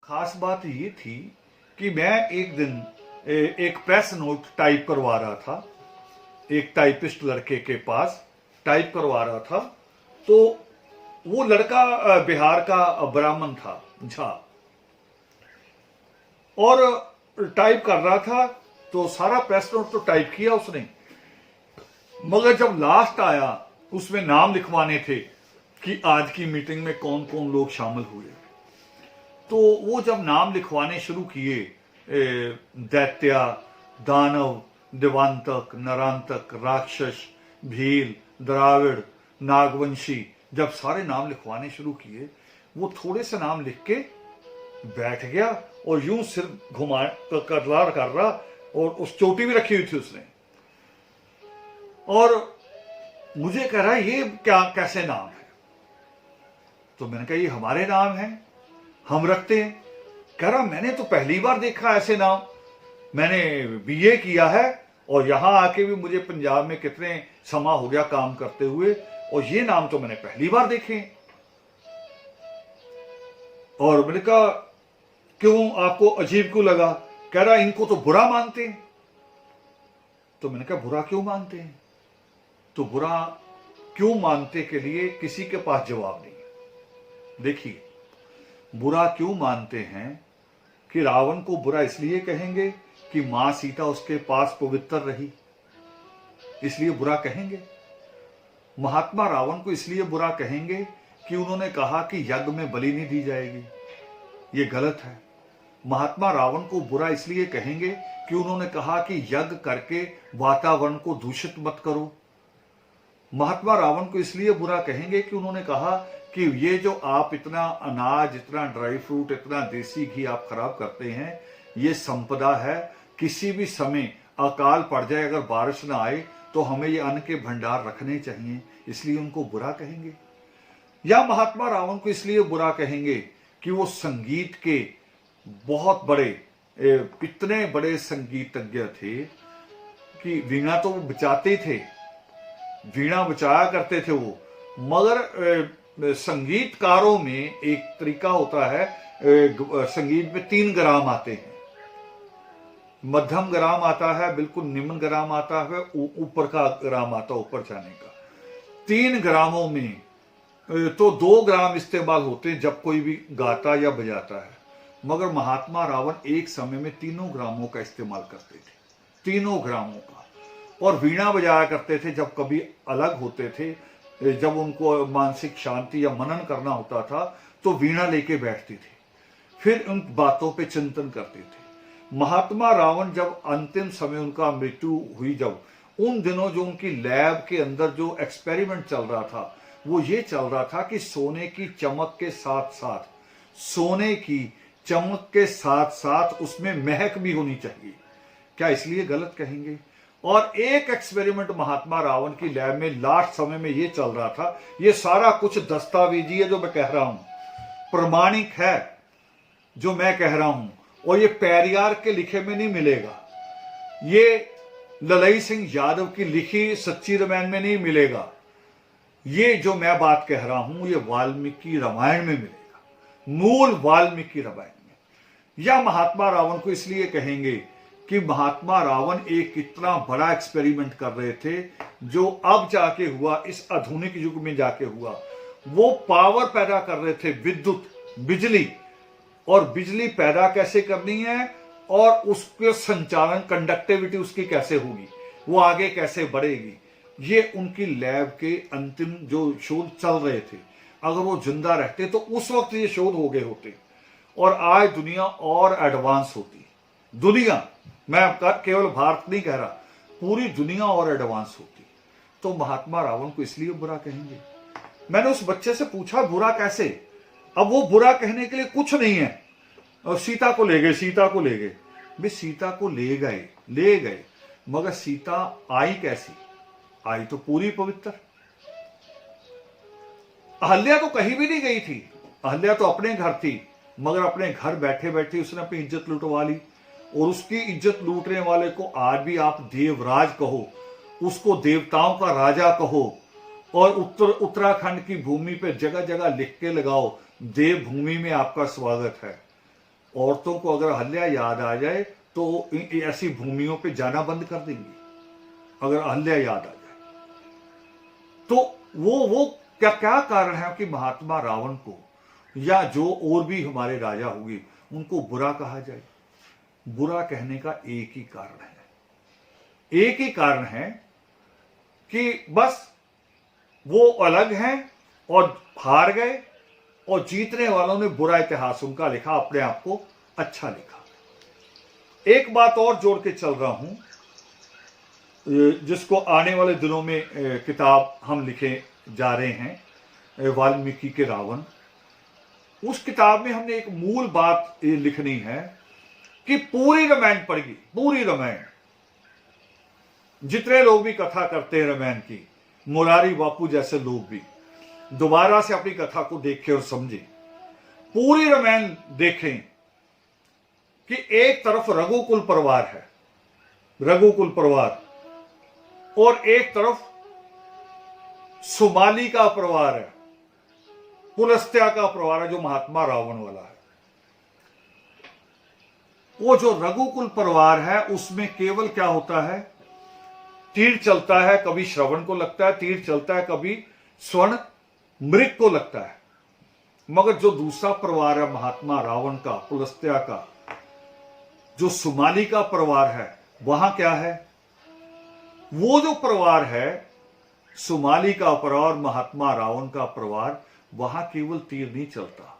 खास बात ये थी कि मैं एक दिन एक प्रेस नोट टाइप करवा रहा था, एक टाइपिस्ट लड़के के पास टाइप करवा रहा था। तो वो लड़का बिहार का ब्राह्मण था, झा, और टाइप कर रहा था। तो सारा प्रेस नोट तो टाइप किया उसने, मगर जब लास्ट आया उसमें नाम लिखवाने थे कि आज की मीटिंग में कौन कौन लोग शामिल हुए, तो वो जब नाम लिखवाने शुरू किए, दैत्या, दानव, देवांतक, नरांतक, राक्षस, भील, द्राविड़, नागवंशी, जब सारे नाम लिखवाने शुरू किए, वो थोड़े से नाम लिख के बैठ गया और यूं सिर घुमा कर रहा, और उस चोटी भी रखी हुई थी उसने, और मुझे कह रहा है ये क्या कैसे नाम है। तो मैंने कहा ये हमारे नाम है, हम रखते हैं। कह रहा मैंने तो पहली बार देखा ऐसे नाम, मैंने बीए किया है और यहां आके भी मुझे पंजाब में कितने समा हो गया काम करते हुए, और ये नाम तो मैंने पहली बार देखे। और मैंने कहा क्यों, आपको अजीब क्यों लगा? कह रहा इनको तो बुरा मानते हैं। तो मैंने कहा बुरा क्यों मानते हैं? तो बुरा क्यों मानते के लिए किसी के पास जवाब नहीं है। देखिए, बुरा क्यों मानते हैं कि रावण को बुरा इसलिए कहेंगे कि मां सीता उसके पास पवित्र रही, इसलिए बुरा कहेंगे। महात्मा रावण को इसलिए बुरा कहेंगे कि उन्होंने कहा कि यज्ञ में बलि नहीं दी जाएगी, ये गलत है। महात्मा रावण को बुरा इसलिए कहेंगे कि उन्होंने कहा कि यज्ञ करके वातावरण को दूषित मत करो। महात्मा रावण को इसलिए बुरा कहेंगे कि उन्होंने कहा कि ये जो आप इतना अनाज, इतना ड्राई फ्रूट, इतना देसी घी आप खराब करते हैं, ये संपदा है, किसी भी समय अकाल पड़ जाए, अगर बारिश ना आए तो हमें ये अन्न के भंडार रखने चाहिए, इसलिए उनको बुरा कहेंगे। या महात्मा रावण को इसलिए बुरा कहेंगे कि वो संगीत के बहुत बड़े, इतने बड़े संगीतज्ञ थे कि वीणा तो वो बजाते थे, वीणा बजाया करते थे वो, मगर संगीतकारों में एक तरीका होता है, संगीत में 3 ग्राम आते हैं, मध्यम ग्राम आता है, बिल्कुल निम्न ग्राम आता है, ऊपर का ग्राम आता है ऊपर जाने का। 3 ग्रामों में तो 2 ग्राम इस्तेमाल होते हैं जब कोई भी गाता या बजाता है, मगर महात्मा रावण एक समय में 3 ग्रामों का इस्तेमाल करते थे, 3 ग्रामों का। और वीणा बजाया करते थे जब कभी अलग होते थे, जब उनको मानसिक शांति या मनन करना होता था तो वीणा लेके बैठते थे, फिर उन बातों पे चिंतन करते थे। महात्मा रावण जब अंतिम समय उनका मृत्यु हुई, जब उन दिनों जो उनकी लैब के अंदर जो एक्सपेरिमेंट चल रहा था, वो ये चल रहा था कि सोने की चमक के साथ साथ, सोने की चमक के साथ साथ उसमें महक भी होनी चाहिए। क्या इसलिए गलत कहेंगे? और एक एक्सपेरिमेंट महात्मा रावण की लैब में लास्ट समय में ये चल रहा था, ये सारा कुछ दस्तावेजी है जो मैं कह रहा हूं, प्रमाणिक है जो मैं कह रहा हूं, और ये पेरियार के लिखे में नहीं मिलेगा, ये ललई सिंह यादव की लिखी सच्ची रामायण में नहीं मिलेगा, ये जो मैं बात कह रहा हूं ये वाल्मीकि रामायण में मिलेगा, मूल वाल्मीकि रामायण में। या महात्मा रावण को इसलिए कहेंगे कि महात्मा रावण एक इतना बड़ा एक्सपेरिमेंट कर रहे थे जो अब जाके हुआ, इस आधुनिक युग में जाके हुआ। वो पावर पैदा कर रहे थे, विद्युत, बिजली, और बिजली पैदा कैसे करनी है और उसके संचालन, कंडक्टिविटी उसकी कैसे होगी, वो आगे कैसे बढ़ेगी, ये उनकी लैब के अंतिम जो शोध चल रहे थे। अगर वो जिंदा रहते तो उस वक्त ये शोध हो गए होते, और आज दुनिया और एडवांस होती। दुनिया, मैं आपका केवल भारत नहीं कह रहा, पूरी दुनिया और एडवांस होती। तो महात्मा रावण को इसलिए बुरा कहेंगे। मैंने उस बच्चे से पूछा बुरा कैसे? अब वो बुरा कहने के लिए कुछ नहीं है, और सीता को ले गए, सीता को ले गए। वे सीता को ले गए, मगर सीता आई कैसी? आई तो पूरी पवित्र। अहल्या तो कहीं भी नहीं गई थी, अहल्या तो अपने घर थी, मगर अपने घर बैठे बैठे उसने अपनी इज्जत लुटवा ली। और उसकी इज्जत लूटने वाले को आज भी आप देवराज कहो, उसको देवताओं का राजा कहो, और उत्तराखंड की भूमि पे जगह जगह लिख के लगाओ, देवभूमि में आपका स्वागत है। औरतों को अगर अहल्या याद आ जाए तो ऐसी भूमियों पे जाना बंद कर देंगी, अगर अहल्या याद आ जाए तो। वो क्या क्या कारण है कि महात्मा रावण को या जो और भी हमारे राजा होंगे उनको बुरा कहा जाए? बुरा कहने का एक ही कारण है, एक ही कारण है कि बस वो अलग हैं और हार गए, और जीतने वालों ने बुरा इतिहास उनका लिखा, अपने आप को अच्छा लिखा। एक बात और जोड़ के चल रहा हूं, जिसको आने वाले दिनों में किताब हम लिखे जा रहे हैं, वाल्मीकि के रावण। उस किताब में हमने एक मूल बात लिखनी है कि पूरी रामायण पढ़ी, पूरी रामायण, जितने लोग भी कथा करते हैं रामायण की, मुरारी बापू जैसे लोग भी दोबारा से अपनी कथा को देखें और समझें, पूरी रामायण देखें कि एक तरफ रघुकुल परिवार है, रघुकुल परिवार, और एक तरफ सुमाली का परिवार है, पुलस्त्या का परिवार है, जो महात्मा रावण वाला है। वो जो रघुकुल परिवार है उसमें केवल क्या होता है, तीर चलता है, कभी श्रवण को लगता है, तीर चलता है, कभी स्वर्ण मृग को लगता है। मगर जो दूसरा परिवार है महात्मा रावण का, पुलस्त्या का, जो सुमाली का परिवार है, वहां क्या है, वो जो परिवार है सुमाली का परिवार, महात्मा रावण का परिवार, वहां केवल तीर नहीं चलता,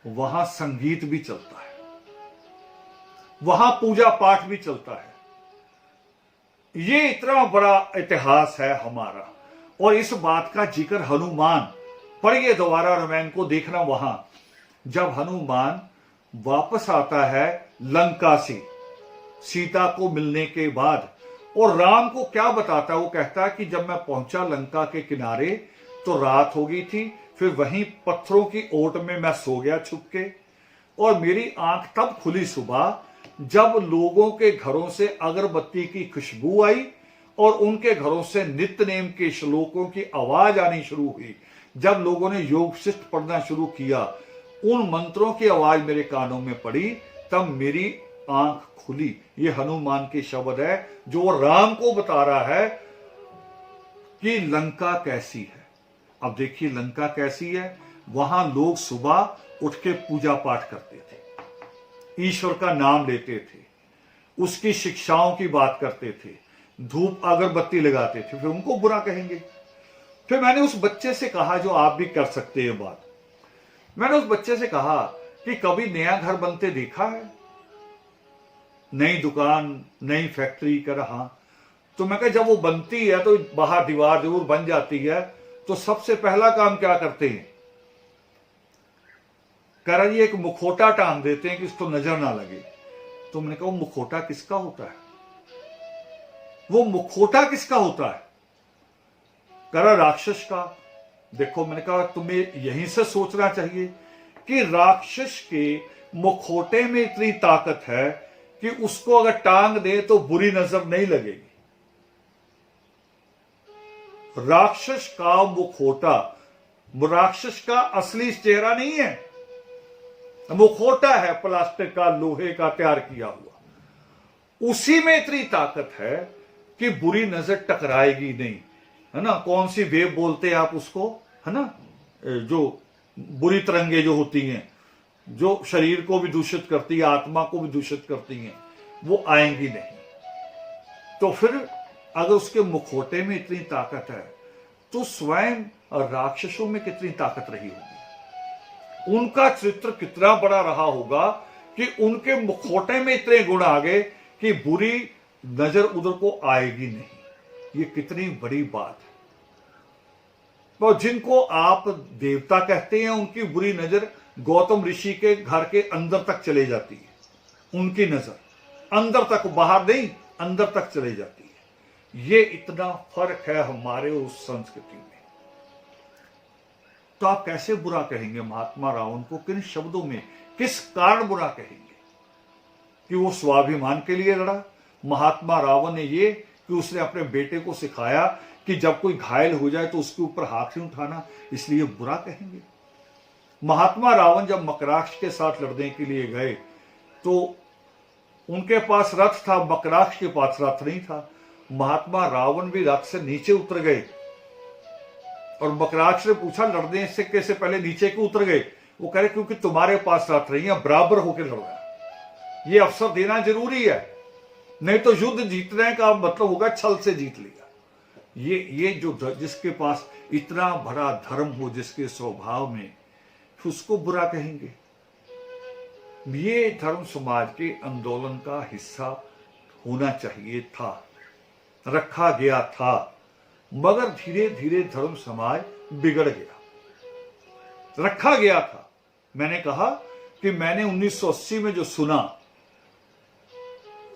वहां संगीत भी चलता है, वहां पूजा पाठ भी चलता है। ये इतना बड़ा इतिहास है हमारा, और इस बात का जिक्र हनुमान, पढ़िए दोबारा रामायण को देखना, वहां जब हनुमान वापस आता है लंका से सीता को मिलने के बाद, और राम को क्या बताता है, वो कहता है कि जब मैं पहुंचा लंका के किनारे तो रात हो गई थी, फिर वहीं पत्थरों की ओट में मैं सो गया छुप के, और मेरी आंख तब खुली सुबह जब लोगों के घरों से अगरबत्ती की खुशबू आई और उनके घरों से नित्य नेम के श्लोकों की आवाज आनी शुरू हुई। जब लोगों ने योग शिष्ट पढ़ना शुरू किया, उन मंत्रों की आवाज मेरे कानों में पड़ी, तब मेरी आंख खुली। ये हनुमान के शब्द है जो राम को बता रहा है कि लंका कैसी है। अब देखिए लंका कैसी है, वहां लोग सुबह उठ के पूजा पाठ करते थे, ईश्वर का नाम लेते थे, उसकी शिक्षाओं की बात करते थे, धूप अगरबत्ती लगाते थे, फिर उनको बुरा कहेंगे। फिर मैंने उस बच्चे से कहा, जो आप भी कर सकते हैं बात, मैंने उस बच्चे से कहा कि कभी नया घर बनते देखा है, नई दुकान, नई फैक्ट्री कर रहा, तो मैं कहा जब वो बनती है तो बाहर दीवार जरूर बन जाती है, तो सबसे पहला काम क्या करते हैं, कह रहा ये एक मुखौटा टांग देते हैं कि इसको नजर ना लगे। तो मैंने कहा वो मुखौटा किसका होता है, वो मुखौटा किसका होता है, कह रहा राक्षस का। देखो मैंने कहा तुम्हें यहीं से सोचना चाहिए कि राक्षस के मुखौटे में इतनी ताकत है कि उसको अगर टांग दे तो बुरी नजर नहीं लगेगी। राक्षस का मुखौटा, राक्षस का असली चेहरा नहीं है, मुखौटा है प्लास्टिक का, लोहे का तैयार किया हुआ। उसी में इतनी ताकत है कि बुरी नजर टकराएगी नहीं, है ना। कौन सी वेव बोलते हैं आप उसको, है ना, जो बुरी तरंगे जो होती हैं, जो शरीर को भी दूषित करती है, आत्मा को भी दूषित करती हैं, वो आएंगी नहीं। तो फिर अगर उसके मुखौटे में इतनी ताकत है तो स्वयं राक्षसों में कितनी ताकत रही होगी, उनका चरित्र कितना बड़ा रहा होगा कि उनके मुखौटे में इतने गुण आ गए कि बुरी नजर उधर को आएगी नहीं। ये कितनी बड़ी बात है। तो जिनको आप देवता कहते हैं उनकी बुरी नजर गौतम ऋषि के घर के अंदर तक चले जाती है, उनकी नजर अंदर तक, बाहर नहीं, अंदर तक चले जाती है। ये इतना फर्क है हमारे उस संस्कृति में। तो आप कैसे बुरा कहेंगे महात्मा रावण को, किन शब्दों में, किस कारण बुरा कहेंगे? कि वो स्वाभिमान के लिए लड़ा। महात्मा रावण ने ये कि उसने अपने बेटे को सिखाया कि जब कोई घायल हो जाए तो उसके ऊपर हाथ नहीं उठाना, इसलिए बुरा कहेंगे। महात्मा रावण जब मकराक्ष के साथ लड़ने के लिए गए तो उनके पास रथ था, मकराक्ष के पास रथ नहीं था। महात्मा रावण भी रथ से नीचे उतर गए और मकराक्ष ने पूछा लड़ने से कैसे पहले नीचे क्यों उतर गए? वो कह रहे क्योंकि तुम्हारे पास रथ नहीं है, बराबर होकर लड़ना, ये अवसर देना जरूरी है, नहीं तो युद्ध जीतने का मतलब होगा छल से जीत लिया। ये जो जिसके पास इतना बड़ा धर्म हो, जिसके स्वभाव में, उसको बुरा कहेंगे। ये धर्म समाज के आंदोलन का हिस्सा होना चाहिए था, रखा गया था, मगर धीरे धीरे धर्म समाज बिगड़ गया। रखा गया था, मैंने कहा कि मैंने 1980 में जो सुना,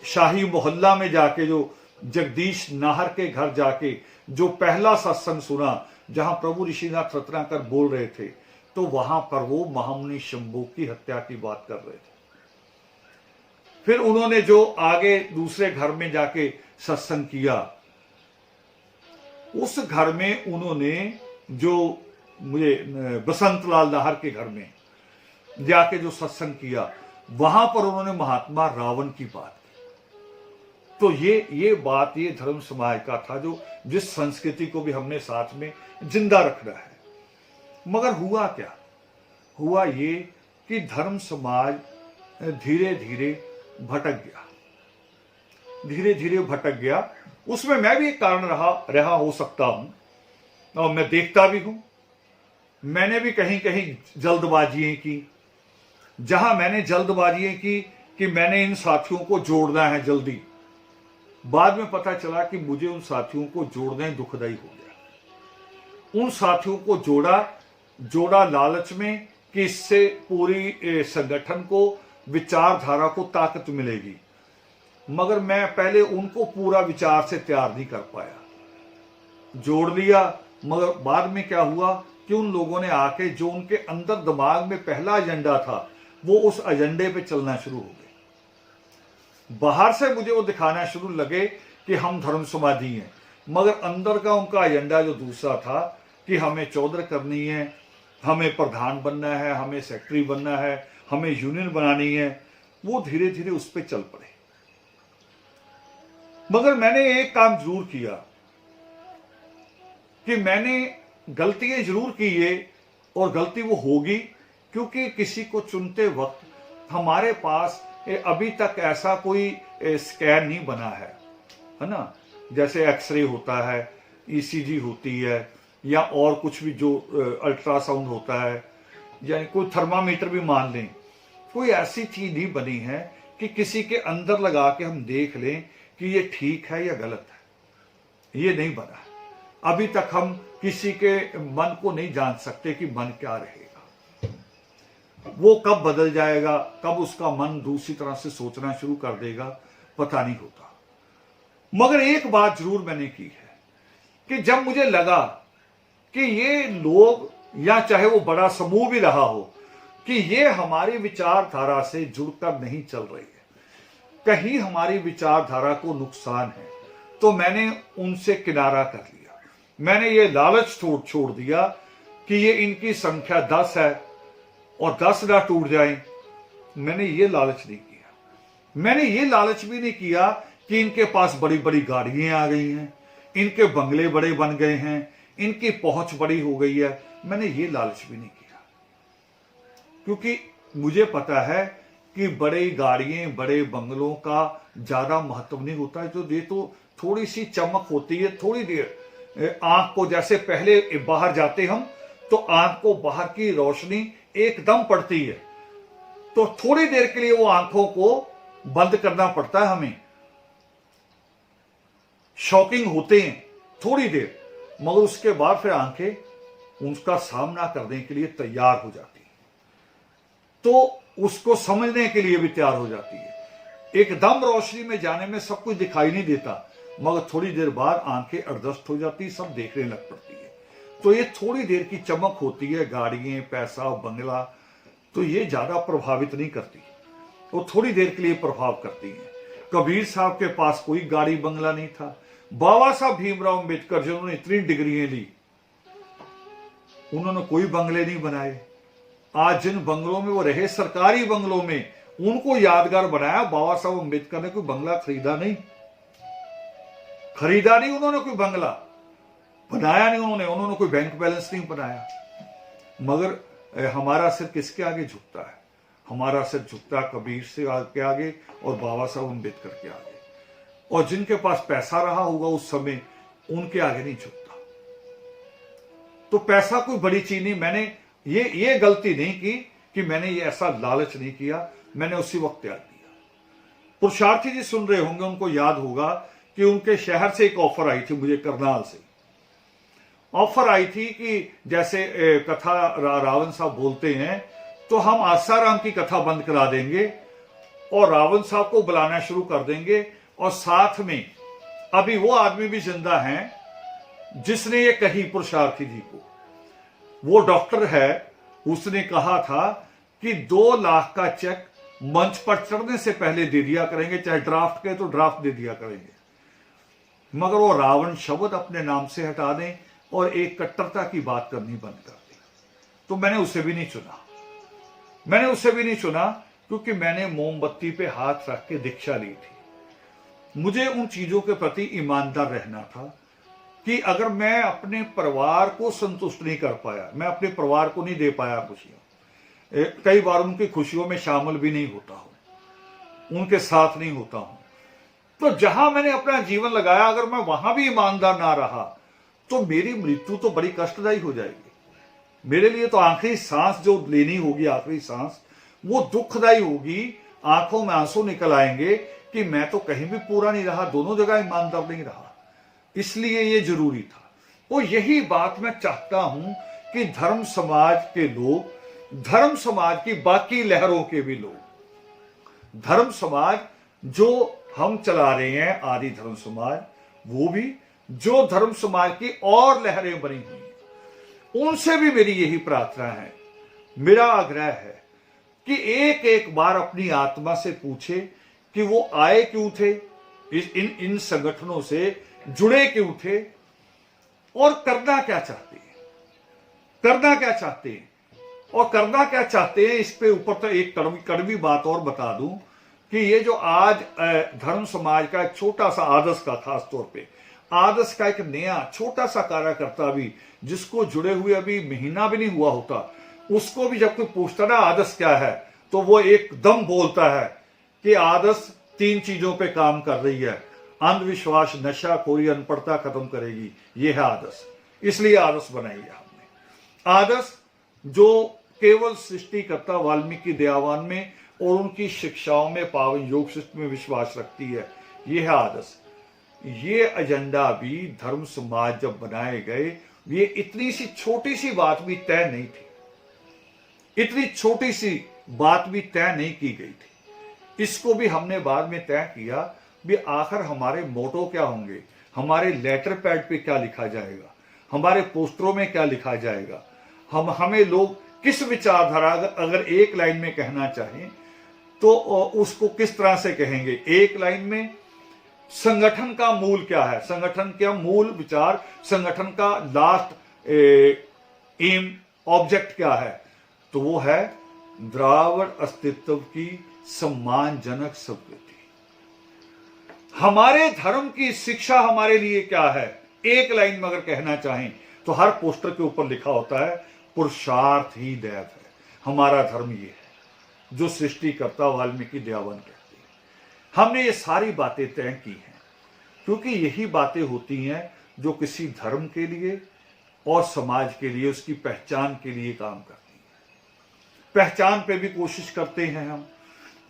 शाही मोहल्ला में जाके जो जगदीश नाहर के घर जाके जो पहला सत्संग सुना, जहां प्रभु ऋषिनाथ रत्नाकर बोल रहे थे, तो वहां पर वो महामुनि शंभू की हत्या की बात कर रहे थे। फिर उन्होंने जो आगे दूसरे घर में जाके सत्संग किया, उस घर में उन्होंने जो मुझे बसंतलाल नाहर के घर में जाके जो सत्संग किया, वहां पर उन्होंने महात्मा रावण की बात की। तो ये बात ये धर्म समाज का था, जो जिस संस्कृति को भी हमने साथ में जिंदा रखना है। मगर हुआ क्या? हुआ ये कि धर्म समाज धीरे धीरे भटक गया, धीरे धीरे भटक गया। उसमें मैं भी एक कारण रहा हो सकता हूं, और मैं देखता भी हूं। मैंने भी कहीं कहीं जल्दबाजियां की, जहां मैंने जल्दबाजियां की कि मैंने इन साथियों को जोड़ना है जल्दी, बाद में पता चला कि मुझे उन साथियों को जोड़ना ही दुखदाई हो गया। उन साथियों को जोड़ा लालच में कि इससे पूरी संगठन को, विचारधारा को ताकत मिलेगी, मगर मैं पहले उनको पूरा विचार से तैयार नहीं कर पाया। जोड़ लिया, मगर बाद में क्या हुआ कि उन लोगों ने आके जो उनके अंदर दिमाग में पहला एजेंडा था, वो उस एजेंडे पे चलना शुरू हो गए। बाहर से मुझे वो दिखाना शुरू लगे कि हम धर्म समाजी हैं, मगर अंदर का उनका एजेंडा जो दूसरा था कि हमें चौधर करनी है, हमें प्रधान बनना है, हमें सेक्रेटरी बनना है, हमें यूनियन बनानी है, वो धीरे धीरे उस पर चल पड़े। मगर मैंने एक काम जरूर किया कि मैंने गलतियां जरूर की है, और गलती वो होगी क्योंकि किसी को चुनते वक्त हमारे पास अभी तक ऐसा कोई स्कैन नहीं बना है ना। जैसे एक्सरे होता है, ईसीजी होती है, या और कुछ भी जो अल्ट्रासाउंड होता है, या कोई थर्मामीटर भी मान लें, कोई ऐसी चीज नहीं बनी है कि किसी के अंदर लगा के हम देख लें कि ये ठीक है या गलत है। ये नहीं बना है। अभी तक हम किसी के मन को नहीं जान सकते कि मन क्या रहेगा, वो कब बदल जाएगा, कब उसका मन दूसरी तरह से सोचना शुरू कर देगा, पता नहीं होता। मगर एक बात जरूर मैंने की है कि जब मुझे लगा कि ये लोग, या चाहे वो बड़ा समूह भी रहा हो, कि ये हमारी विचारधारा से जुड़कर नहीं चल रही है, कहीं हमारी विचारधारा को नुकसान है, तो मैंने उनसे किनारा कर लिया। मैंने ये लालच छोड़ दिया कि ये इनकी संख्या 10 है और 10 ना टूट जाए। मैंने ये लालच नहीं किया। मैंने ये लालच भी नहीं किया कि इनके पास बड़ी बड़ी गाड़ियां आ गई हैं, इनके बंगले बड़े बन गए हैं, इनकी पहुंच बड़ी हो गई है। मैंने ये लालच भी नहीं किया, क्योंकि मुझे पता है कि बड़ी गाड़ियां, बड़े बंगलों का ज्यादा महत्व नहीं होता है। जो ये तो थोड़ी सी चमक होती है, थोड़ी देर आंख को, जैसे पहले बाहर जाते हम तो आंख को बाहर की रोशनी एकदम पड़ती है, तो थोड़ी देर के लिए वो आंखों को बंद करना पड़ता है हमें, शॉकिंग होते हैं थोड़ी देर, मगर उसके बाद फिर आंखें उसका सामना करने के लिए तैयार हो जाती है, तो उसको समझने के लिए भी तैयार हो जाती है। एकदम रोशनी में जाने में सब कुछ दिखाई नहीं देता, मगर थोड़ी देर बाद आंखें एडजस्ट हो जाती, सब देखने लग पड़ती है। तो ये थोड़ी देर की चमक होती है, गाड़ियां, पैसा, बंगला, तो ये ज्यादा प्रभावित नहीं करती, वो थोड़ी देर के लिए प्रभाव करती है। कबीर साहब के पास कोई गाड़ी बंगला नहीं था। बाबा साहब भीमराव अंबेडकर, जिन्होंने इतनी डिग्रियां ली, उन्होंने कोई बंगले नहीं बनाए, आज जिन बंगलों में वो रहे, सरकारी बंगलों में, उनको यादगार बनाया। बाबा साहब अम्बेडकर ने कोई बंगला खरीदा नहीं उन्होंने, कोई बंगला बनाया नहीं उन्होंने कोई बैंक बैलेंस नहीं बनाया। मगर हमारा सिर किसके आगे झुकता है? हमारा सिर झुकता है कबीर से के आगे और बाबा साहब अम्बेडकर के आगे। और जिनके पास पैसा रहा होगा उस समय, उनके आगे नहीं झुकता। तो पैसा कोई बड़ी चीज नहीं। मैंने ये गलती नहीं की कि मैंने ये ऐसा लालच नहीं किया, मैंने उसी वक्त त्याग दिया। पुरुषार्थी जी सुन रहे होंगे, उनको याद होगा कि उनके शहर से एक ऑफर आई थी मुझे, करनाल से ऑफर आई थी कि जैसे कथा रावण साहब बोलते हैं तो हम आसाराम की कथा बंद करा देंगे और रावण साहब को बुलाना शुरू कर देंगे, और साथ में अभी वो आदमी भी जिंदा हैं जिसने ये कही पुरुषार्थी जी को। वो डॉक्टर है, उसने कहा था कि 2 लाख का चेक मंच पर चढ़ने से पहले दे दिया करेंगे, चाहे ड्राफ्ट के तो ड्राफ्ट दे दिया करेंगे, मगर वो रावण शब्द अपने नाम से हटा दें और एक कट्टरता की बात करनी बंद कर दी। तो मैंने उसे भी नहीं चुना, क्योंकि मैंने मोमबत्ती पे हाथ रख के दीक्षा ली थी। मुझे उन चीजों के प्रति ईमानदार रहना था कि अगर मैं अपने परिवार को संतुष्ट नहीं कर पाया, मैं अपने परिवार को नहीं दे पाया खुशियां, कई बार उनकी खुशियों में शामिल भी नहीं होता हूं, उनके साथ नहीं होता हूं, तो जहां मैंने अपना जीवन लगाया अगर मैं वहां भी ईमानदार ना रहा तो मेरी मृत्यु तो बड़ी कष्टदायी हो जाएगी। मेरे लिए तो आखिरी सांस जो लेनी होगी, आखिरी सांस, वो दुखदायी होगी। आंखों में आंसू निकल आएंगे कि मैं तो कहीं भी पूरा नहीं रहा, दोनों जगह ईमानदार नहीं रहा। इसलिए ये जरूरी था। और यही बात मैं चाहता हूं कि धर्म समाज के लोग, धर्म समाज की बाकी लहरों के भी लोग, धर्म समाज जो हम चला रहे हैं आदि धर्म समाज, वो भी जो धर्म समाज की और लहरें बनी हुई हैं, उनसे भी मेरी यही प्रार्थना है, मेरा आग्रह है कि एक एक बार अपनी आत्मा से पूछे कि वो आए क्यों थे, इन संगठनों से जुड़े क्यों थे और करना क्या चाहते हैं, करना क्या चाहते हैं। इस पे ऊपर तो एक कड़वी बात और बता दूं कि ये जो आज धर्म समाज का एक छोटा सा आदर्श का, खास तौर पे आदर्श का एक नया छोटा सा कार्यकर्ता भी, जिसको जुड़े हुए अभी महीना भी नहीं हुआ होता, उसको भी जब कोई पूछता ना आदर्श क्या है, तो वो एकदम बोलता है कि आदर्श 3 चीजों पे काम कर रही है, अंधविश्वास, नशाखोरी, अनपढ़ता खत्म करेगी, ये है आदर्श। इसलिए आदर्श बनाई है हमने। आदर्श जो केवल सृष्टिकर्ता वाल्मीकि दयावान में और उनकी शिक्षाओं में, पावन योग शिष्ट में विश्वास रखती है, ये है आदर्श। ये एजेंडा भी धर्म समाज जब बनाए गए, ये इतनी सी छोटी सी बात भी तय नहीं थी, इतनी छोटी सी बात भी तय नहीं की गई थी। इसको भी हमने बाद में तय किया भी आखिर हमारे मोटो क्या होंगे, हमारे लेटर पैड पे क्या लिखा जाएगा, हमारे पोस्टरों में क्या लिखा जाएगा, हमें लोग किस विचारधारा, अगर एक लाइन में कहना चाहें तो उसको किस तरह से कहेंगे। एक लाइन में संगठन का मूल क्या है, संगठन का मूल विचार, संगठन का लास्ट एम, ऑब्जेक्ट क्या है, तो वो है द्राविड़ अस्तित्व की सम्मानजनक स्वीकृति। हमारे धर्म की शिक्षा हमारे लिए क्या है, एक लाइन में अगर कहना चाहें तो हर पोस्टर के ऊपर लिखा होता है पुरुषार्थ ही दैव है। हमारा धर्म ये है जो सृष्टिकर्ता वाल्मीकि दयावान कहते हैं। हमने ये सारी बातें तय की हैं क्योंकि यही बातें होती हैं जो किसी धर्म के लिए और समाज के लिए, उसकी पहचान के लिए काम करती हैं। पहचान पे भी कोशिश करते हैं हम।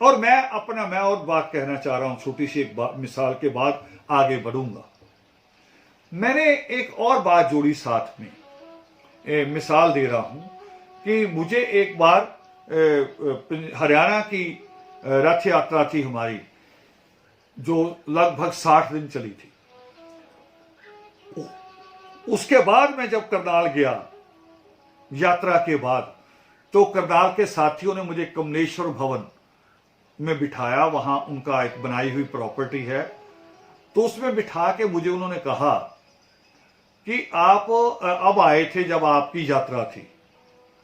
और मैं और बात कहना चाह रहा हूं, छोटी सी एक मिसाल के बाद आगे बढ़ूंगा। मैंने एक और बात जोड़ी साथ में, मिसाल दे रहा हूं कि मुझे एक बार हरियाणा की रथ यात्रा थी हमारी, जो लगभग 60 दिन चली थी। उसके बाद मैं जब करनाल गया यात्रा के बाद, तो करनाल के साथियों ने मुझे कमलेश्वर भवन में बिठाया। वहां उनका एक बनाई हुई प्रॉपर्टी है, तो उसमें बिठा के मुझे उन्होंने कहा कि आप अब आए थे जब आपकी यात्रा थी,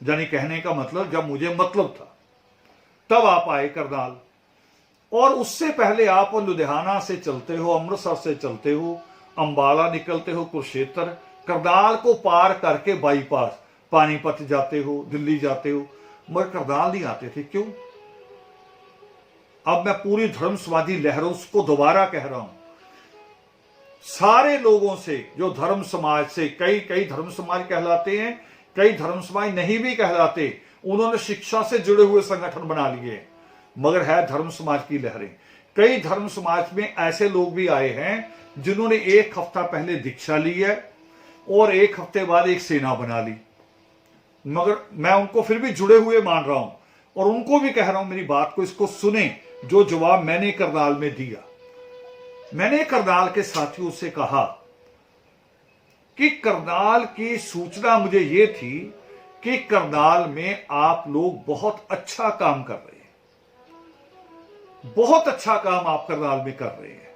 यानी कहने का मतलब जब मुझे मतलब था तब आप आए करनाल, और उससे पहले आप लुधियाना से चलते हो, अमृतसर से चलते हो, अंबाला निकलते हो, कुरुक्षेत्र, करनाल को पार करके बाईपास पानीपत जाते हो, दिल्ली जाते हो, मगर करनाल नहीं आते थे, क्यों? अब मैं पूरी धर्मसमाजी लहरों को दोबारा कह रहा हूं, सारे लोगों से जो धर्म समाज से, कई धर्म समाज कहलाते हैं, कई धर्म समाज नहीं भी कहलाते, उन्होंने शिक्षा से जुड़े हुए संगठन बना लिए, मगर है धर्म समाज की लहरें। कई धर्म समाज में ऐसे लोग भी आए हैं जिन्होंने एक हफ्ता पहले दीक्षा ली है और एक हफ्ते बाद एक सेना बना ली, मगर मैं उनको फिर भी जुड़े हुए मान रहा हूं और उनको भी कह रहा हूं मेरी बात को, इसको सुने जो जवाब मैंने करनाल में दिया। मैंने करनाल के साथियों से कहा कि करनाल की सूचना मुझे यह थी कि करनाल में आप लोग बहुत अच्छा काम कर रहे हैं, बहुत अच्छा काम आप करनाल में कर रहे हैं।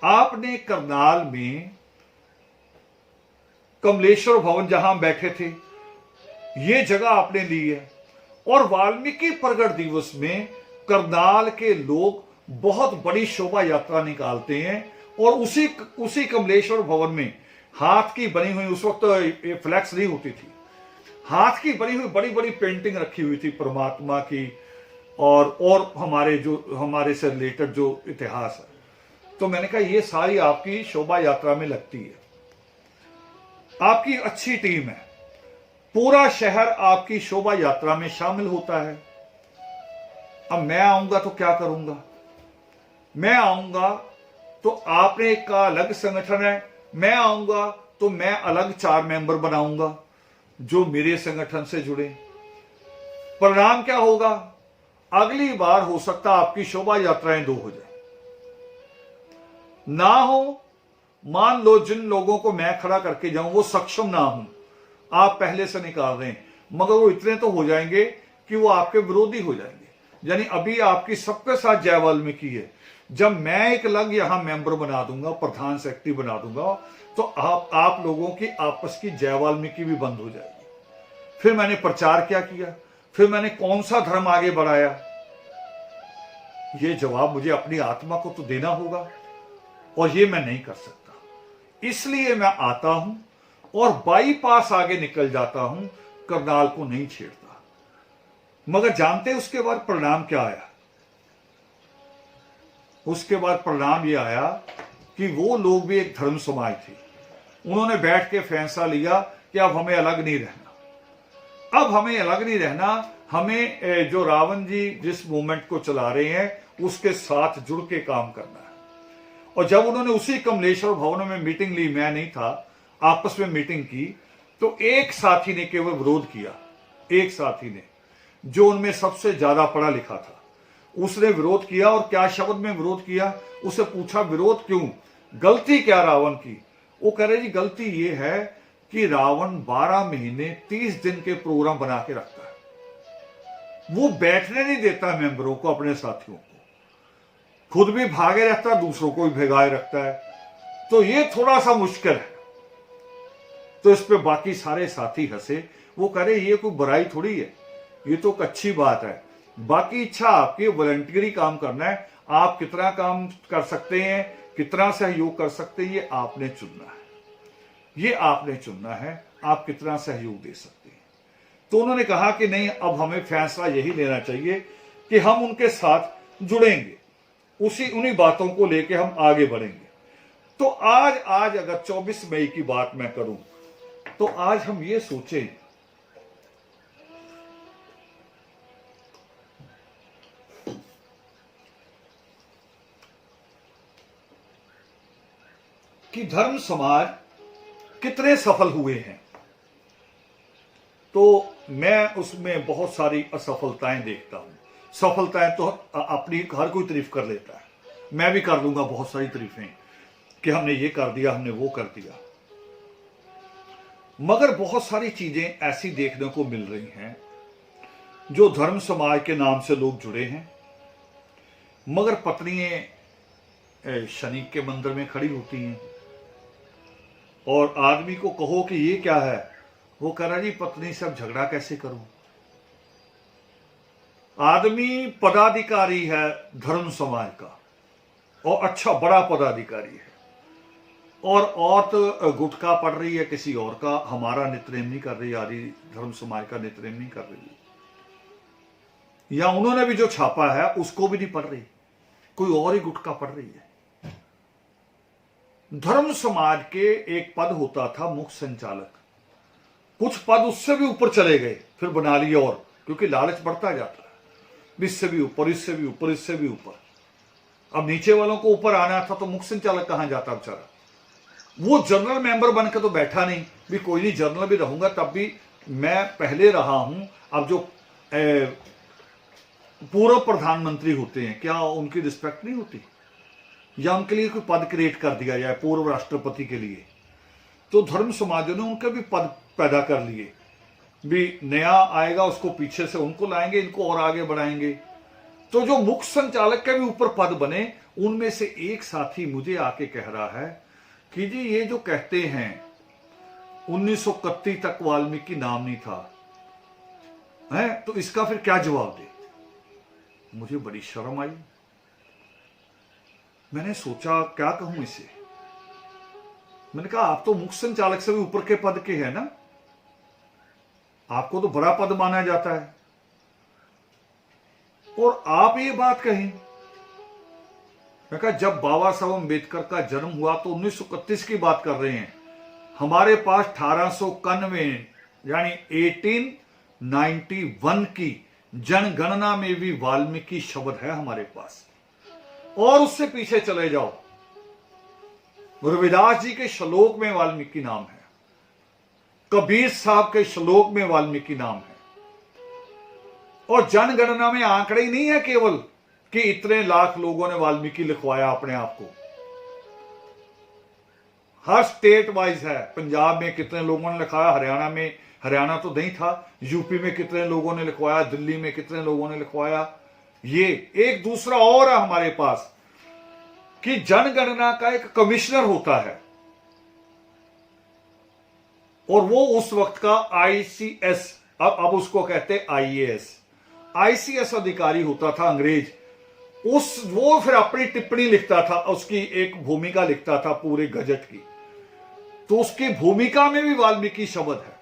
आपने करनाल में कमलेश्वर भवन जहां हम बैठे थे, यह जगह आपने ली है, और वाल्मीकि प्रगट दिवस में करनाल के लोग बहुत बड़ी शोभा यात्रा निकालते हैं, और उसी कमलेश्वर भवन में हाथ की बनी हुई, उस वक्त तो फ्लैक्स नहीं होती थी, हाथ की बनी हुई बड़ी बड़ी पेंटिंग रखी हुई थी परमात्मा की, और हमारे से रिलेटेड जो इतिहास है। तो मैंने कहा ये सारी आपकी शोभा यात्रा में लगती है, आपकी अच्छी टीम है, पूरा शहर आपकी शोभा यात्रा में शामिल होता है। अब मैं आऊंगा तो क्या करूंगा? मैं आऊंगा तो आपने का अलग संगठन है, मैं आऊंगा तो मैं अलग 4 मेंबर बनाऊंगा जो मेरे संगठन से जुड़े। परिणाम क्या होगा? अगली बार हो सकता आपकी शोभा यात्राएं 2 हो जाए, ना हो, मान लो जिन लोगों को मैं खड़ा करके जाऊं वो सक्षम ना हूं, आप पहले से निकाल रहे हैं, मगर वो इतने तो हो जाएंगे कि वो आपके विरोधी हो जाएंगे। यानी अभी आपकी सबके साथ जय वाल्मीकि है, जब मैं एक अलग यहां मेंबर बना दूंगा, प्रधान सेक्रेटरी बना दूंगा, तो आप लोगों की आपस की जय वाल्मीकि भी बंद हो जाएगी। फिर मैंने प्रचार क्या किया, फिर मैंने कौन सा धर्म आगे बढ़ाया? यह जवाब मुझे अपनी आत्मा को तो देना होगा, और यह मैं नहीं कर सकता। इसलिए मैं आता हूं और बाईपास आगे निकल जाता हूं, करनाल को नहीं छेड़ता। मगर जानते उसके बाद परिणाम क्या आया? उसके बाद परिणाम यह आया कि वो लोग भी एक धर्म समाज थे, उन्होंने बैठ के फैसला लिया कि अब हमें अलग नहीं रहना, अब हमें अलग नहीं रहना, हमें जो रावण जी जिस मूवमेंट को चला रहे हैं उसके साथ जुड़ के काम करना है। और जब उन्होंने उसी कमलेश्वर भवन में मीटिंग ली, मैं नहीं था, आपस में मीटिंग की, तो एक साथी ने केवल विरोध किया, एक साथी ने जो उनमें सबसे ज्यादा पढ़ा लिखा था, उसने विरोध किया। और क्या शब्द में विरोध किया? उसे पूछा विरोध क्यों, गलती क्या रावण की? वो कह रहे जी गलती ये है कि रावण 12 महीने 30 दिन के प्रोग्राम बना के रखता है, वो बैठने नहीं देता मेंबरों को, अपने साथियों को, खुद भी भागे रहता है, दूसरों को भी भगाए रखता है, तो ये थोड़ा सा मुश्किल है। तो इस पे बाकी सारे साथी हंसे, वो कह रहे ये कोई बुराई थोड़ी है, ये तो एक अच्छी बात है, बाकी इच्छा आपकी वॉलंटियरी काम करना है, आप कितना काम कर सकते हैं, कितना सहयोग कर सकते हैं, ये आपने चुनना है, ये आपने चुनना है, आप कितना सहयोग दे सकते हैं। तो उन्होंने कहा कि नहीं, अब हमें फैसला यही लेना चाहिए कि हम उनके साथ जुड़ेंगे, उन्हीं बातों को लेके हम आगे बढ़ेंगे। तो आज अगर 24 मई की बात मैं करूं, तो आज हम ये सोचें कि धर्म समाज कितने सफल हुए हैं, तो मैं उसमें बहुत सारी असफलताएं देखता हूं। सफलताएं तो अपनी हर कोई तारीफ कर लेता है, मैं भी कर लूंगा बहुत सारी तारीफें कि हमने ये कर दिया, हमने वो कर दिया, मगर बहुत सारी चीजें ऐसी देखने को मिल रही हैं जो धर्म समाज के नाम से लोग जुड़े हैं, मगर पत्नियां शनि के मंदिर में खड़ी होती हैं, और आदमी को कहो कि ये क्या है, वो कह रहा जी पत्नी से अब झगड़ा कैसे करूं, आदमी पदाधिकारी है धर्म समाज का और अच्छा बड़ा पदाधिकारी है, और औरत गुटखा पढ़ रही है किसी और का, हमारा नितनेम नहीं कर रही, आदि धर्म समाज का नितनेम नहीं कर रही, या उन्होंने भी जो छापा है उसको भी नहीं पढ़ रही, कोई और ही गुटखा पढ़ रही है। धर्म समाज के एक पद होता था मुख्य संचालक, कुछ पद उससे भी ऊपर चले गए, फिर बना लिए और, क्योंकि लालच बढ़ता जाता है, इससे भी ऊपर, इससे भी ऊपर, इससे भी ऊपर। अब नीचे वालों को ऊपर आना था तो मुख्य संचालक कहां जाता बेचारा, वो जनरल मेंबर बनकर तो बैठा नहीं, भी कोई नहीं जनरल भी रहूंगा तब भी मैं पहले रहा हूं। अब जो पूर्व प्रधानमंत्री होते हैं क्या उनकी रिस्पेक्ट नहीं होती, या उनके लिए कोई पद क्रिएट कर दिया जाए पूर्व राष्ट्रपति के लिए? तो धर्म समाजों ने उनके भी पद पैदा कर लिए, भी नया आएगा उसको पीछे से उनको लाएंगे, इनको और आगे बढ़ाएंगे। तो जो मुख्य संचालक के भी ऊपर पद बने, उनमें से एक साथी मुझे आके कह रहा है कि जी ये जो कहते हैं 1931 तक वाल्मीकि नाम नहीं था है, तो इसका फिर क्या जवाब दे? मुझे बड़ी शर्म आई, मैंने सोचा क्या कहूं इसे। मैंने कहा आप तो मुख्य संचालक से भी ऊपर के पद के हैं ना, आपको तो बड़ा पद माना जाता है, और आप ये बात कहें। मैं कहा जब बाबा साहब अम्बेडकर का जन्म हुआ तो 1931 की बात कर रहे हैं, हमारे पास 1891 यानी 1891 की जनगणना में भी वाल्मीकि शब्द है हमारे पास। और उससे पीछे चले जाओ, रविदास जी के श्लोक में वाल्मीकि नाम है, कबीर साहब के श्लोक में वाल्मीकि नाम है, और जनगणना में आंकड़े ही नहीं है केवल कि इतने लाख लोगों ने वाल्मीकि लिखवाया अपने आप को, हर स्टेट वाइज है। पंजाब में कितने लोगों ने लिखवाया, हरियाणा में, हरियाणा तो नहीं था, यूपी में कितने लोगों ने लिखवाया, दिल्ली में कितने लोगों ने लिखवाया। ये एक दूसरा और है हमारे पास कि जनगणना का एक कमिश्नर होता है, और वो उस वक्त का आईसीएस, अब उसको कहते आईएएस, आईसीएस अधिकारी होता था अंग्रेज। वो फिर अपनी टिप्पणी लिखता था, उसकी एक भूमिका लिखता था पूरे गजट की, तो उसकी भूमिका में भी वाल्मीकि शब्द है,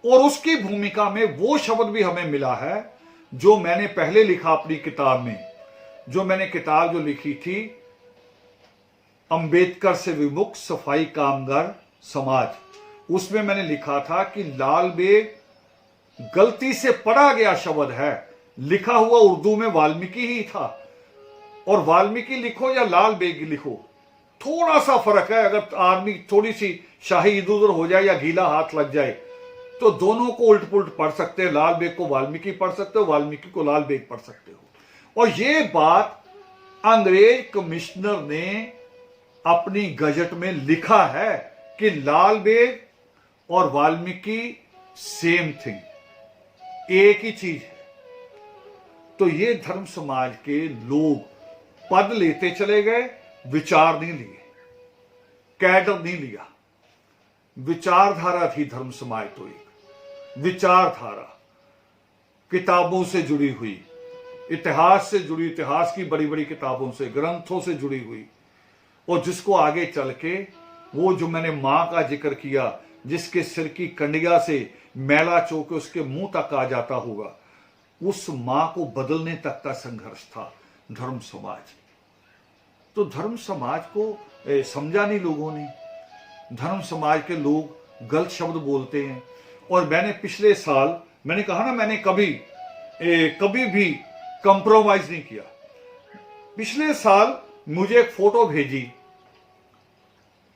और उसकी भूमिका में वो शब्द भी हमें मिला है जो मैंने पहले लिखा अपनी किताब में। जो मैंने किताब जो लिखी थी, अंबेडकर से विमुख सफाई कामगार समाज, उसमें मैंने लिखा था कि लाल बेग गलती से पढ़ा गया शब्द है, लिखा हुआ उर्दू में वाल्मीकि ही था, और वाल्मीकि लिखो या लाल बेग लिखो थोड़ा सा फर्क है। अगर आदमी थोड़ी सी शाही इधर उधर हो जाए या गीला हाथ लग जाए तो दोनों को उल्ट पुल्ट पढ़ सकते हो, लाल बेग को वाल्मीकि पढ़ सकते हो, वाल्मीकि को लाल बेग पढ़ सकते हो। और ये बात अंग्रेज कमिश्नर ने अपनी गजट में लिखा है कि लाल बेग और वाल्मीकि सेम थिंग, एक ही चीज है। तो ये धर्म समाज के लोग पद लेते चले गए, विचार नहीं लिए, कैडर नहीं लिया। विचारधारा थी धर्म समाज, तो एक विचारधारा किताबों से जुड़ी हुई, इतिहास से जुड़ी, इतिहास की बड़ी बड़ी किताबों से, ग्रंथों से जुड़ी हुई, और जिसको आगे चल के वो जो मैंने मां का जिक्र किया, जिसके सिर की कंडिया से मैला चौके उसके मुंह तक आ जाता होगा, उस मां को बदलने तक का संघर्ष था धर्म समाज। तो धर्म समाज को समझा नहीं लोगों ने। धर्म समाज के लोग गलत शब्द बोलते हैं। और मैंने पिछले साल, मैंने कहा ना, मैंने कभी भी कंप्रोमाइज नहीं किया। पिछले साल मुझे एक फोटो भेजी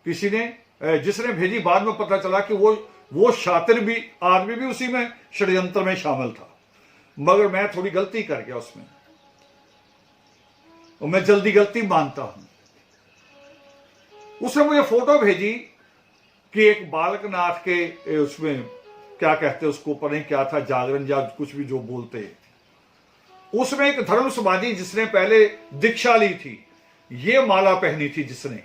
किसी ने, जिसने भेजी बाद में पता चला कि वो शातिर भी आदमी भी उसी में षड्यंत्र में शामिल था, मगर मैं थोड़ी गलती कर गया उसमें, और मैं जल्दी गलती मानता हूं। उसने मुझे फोटो भेजी कि एक बालकनाथ के उसमें क्या कहते उसको, पता नहीं क्या था, जागरण या कुछ भी जो बोलते हैं, उसमें एक धर्म समाजी जिसने पहले दीक्षा ली थी, ये माला पहनी थी जिसने,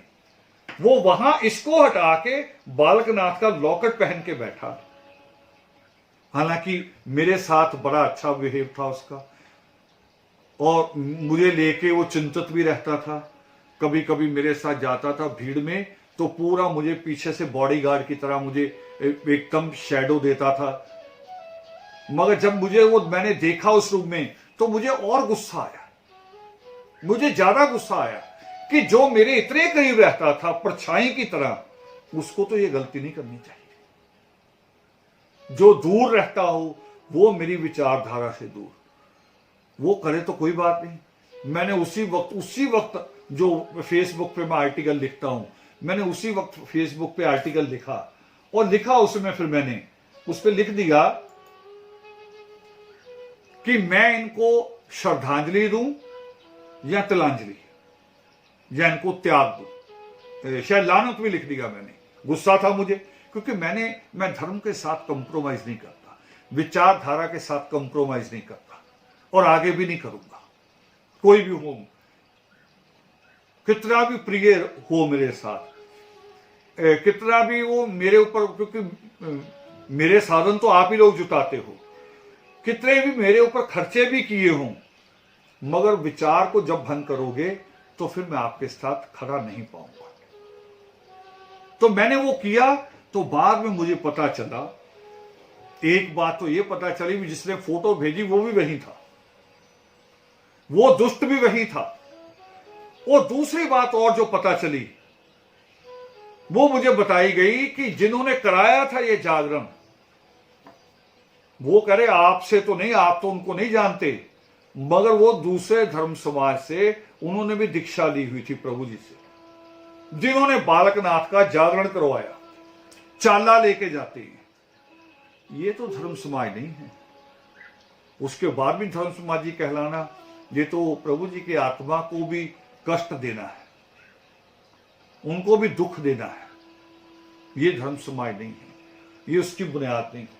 वो वहां इसको हटा के बालकनाथ का लॉकेट पहन के बैठा। हालांकि मेरे साथ बड़ा अच्छा बिहेव था उसका, और मुझे लेके वो चिंतित भी रहता था। कभी कभी मेरे साथ जाता था भीड़ में तो पूरा मुझे पीछे से बॉडीगार्ड की तरह मुझे एकदम शैडो देता था। मगर जब मुझे वो मैंने देखा उस रूम में तो मुझे और गुस्सा आया, मुझे ज्यादा गुस्सा आया कि जो मेरे इतने करीब रहता था परछाई की तरह, उसको तो ये गलती नहीं करनी चाहिए। जो दूर रहता हो वो मेरी विचारधारा से दूर, वो करे तो कोई बात नहीं। मैंने उसी वक्त जो फेसबुक पे मैं आर्टिकल लिखता हूं, मैंने उसी वक्त फेसबुक पे आर्टिकल लिखा और लिखा उसमें फिर मैंने उस पर लिख दिया कि मैं इनको श्रद्धांजलि दूं या तिलांजलि, या इनको त्याग दूं। शायद लानत भी लिख दिया मैंने। गुस्सा था मुझे, क्योंकि मैं धर्म के साथ कंप्रोमाइज नहीं करता, विचारधारा के साथ कंप्रोमाइज नहीं करता और आगे भी नहीं करूंगा। कोई भी हो, कितना भी प्रिय हो मेरे साथ, कितना भी वो मेरे ऊपर, क्योंकि मेरे साधन तो आप ही लोग जुटाते हो, कितने भी मेरे ऊपर खर्चे भी किए हों, मगर विचार को जब भंग करोगे तो फिर मैं आपके साथ खड़ा नहीं पाऊंगा। तो मैंने वो किया। तो बाद में मुझे पता चला, एक बात तो ये पता चली, जिसने फोटो भेजी वो भी वही था, वो दुष्ट भी वही था। और दूसरी बात और जो पता चली वो मुझे बताई गई कि जिन्होंने कराया था ये जागरण, वो करे आपसे तो नहीं, आप तो उनको नहीं जानते, मगर वो दूसरे धर्म समाज से, उन्होंने भी दीक्षा ली हुई थी प्रभु जी से, जिन्होंने बालकनाथ का जागरण करवाया, चाला लेके जाते हैं। ये तो धर्म समाज नहीं है। उसके बाद भी धर्म समाजी कहलाना, ये तो प्रभु जी की आत्मा को भी कष्ट देना है, उनको भी दुख देना है। ये धर्म समाज नहीं है, ये उसकी बुनियाद नहीं है।